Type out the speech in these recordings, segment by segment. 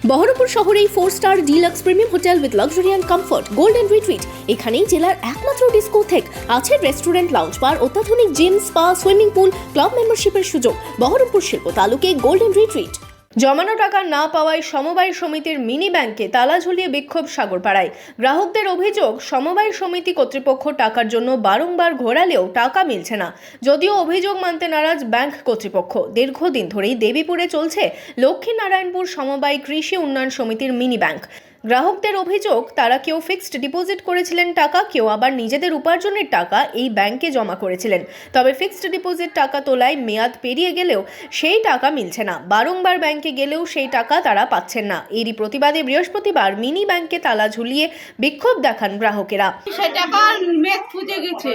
বহরমপুর শহরেই 4 star deluxe premium hotel with luxury and comfort golden retreat. এখানেই জেলার একমাত্র ডিস্কোথেক, আছে রেস্টুরেন্ট, লাউঞ্জ বার, অত্যাধুনিক gym, spa, swimming pool, club মেম্বারশিপের সুযোগ। বহরমপুর শিল্প তালুকে গোল্ডেন রিট্রিট। জমানো টাকা না পাওয়ায় সমবায় সমিতির মিনি ব্যাংকে তালা ঝুলিয়ে বিক্ষোভ সাগরপাড়ায়। গ্রাহকদের অভিযোগ, সমবায় সমিতি কর্তৃপক্ষ টাকার জন্য বারংবার ঘোরালেও টাকা মিলছে না। যদিও অভিযোগ মানতে নারাজ ব্যাংক কর্তৃপক্ষ। দীর্ঘদিন ধরেই দেবীপুরে চলছে লক্ষ্মীনারায়ণপুর সমবায় কৃষি উন্নয়ন সমিতির মিনি ব্যাংক। গ্রাহকদের অভিযোগ, তারা কেউ ফিক্সড ডিপোজিট করেছিলেন টাকা, কেউ আবার নিজেদের উপার্জনের টাকা এই ব্যাংকে জমা করেছিলেন। তবে ফিক্সড ডিপোজিট টাকা তোলায় মেয়াদ পেরিয়ে গেলেও সেই টাকা মিলছে না। বারংবার ব্যাংকে গেলেও সেই টাকা তারা পাচ্ছেন না। এরই প্রতিবাদে বৃহস্পতিবার মিনি ব্যাংকে তালা ঝুলিয়ে বিক্ষোভ দেখান গ্রাহকেরা। সেই টাকা মেঘ ফুটে গেছে,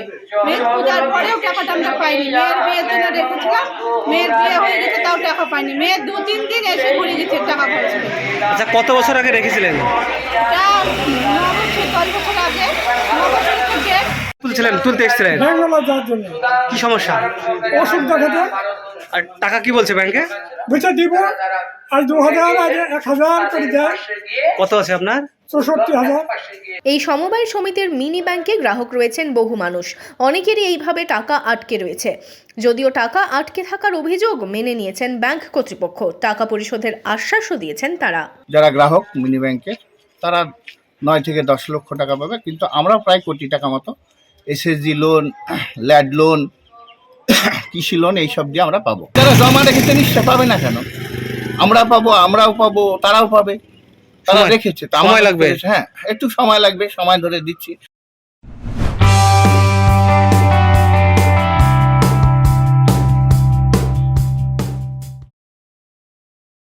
মেঘ পূজার পরেও টাকাটা আমরা পাইনি। মেয়ের বিয়ের জন্য রেখেছিলাম, মেয়ের বিয়ে হয়ে গেছে তাও টাকা পাইনি। মেয়ের 2-3 দিন এসে ঘুরে গেছে টাকা পয়সা। আচ্ছা, কত বছর আগে রেখেছিলেন? এটা 9 বছর 10 বছর আগে, 9 বছর থেকে তুলতে এসেছিলেন? ব্যাঙ্গালোর যাওয়ার জন্য। কি সমস্যা? ওষুধ দেখাতে আর টাকা কি বলছে ব্যাংকে? বুঝে দিব, আর 2000 আর 1000 করে দেয়। কত আছে আপনার? 64,000। এই সমবায় সমিতির মিনি ব্যাংকে গ্রাহক রয়েছেন বহু মানুষ। অনেকেরই এইভাবে টাকা আটকে রয়েছে। যদিও টাকা আটকে থাকার অভিযোগ মেনে নিয়েছেন ব্যাংক কর্তৃপক্ষ। টাকা পরিশোধের আশ্বাসও দিয়েছেন তারা। যারা গ্রাহক মিনি ব্যাংকে, তারা 9 থেকে 10 লক্ষ টাকা পাবে, কিন্তু আমরা প্রায় কোটি টাকা মতো এসএসজি লোন, ল্যাড লোন, কৃষি লোন এইসব দিয়ে আমরা পাবো। যারা জমা রেখেছে নিশ্চয় পাবে না কেন? আমরা পাবো, আমরাও পাবো, তারাও পাবে। তারা রেখেছে, সময় লাগবে। হ্যাঁ, একটু সময় লাগবে, সময় ধরে দিচ্ছি।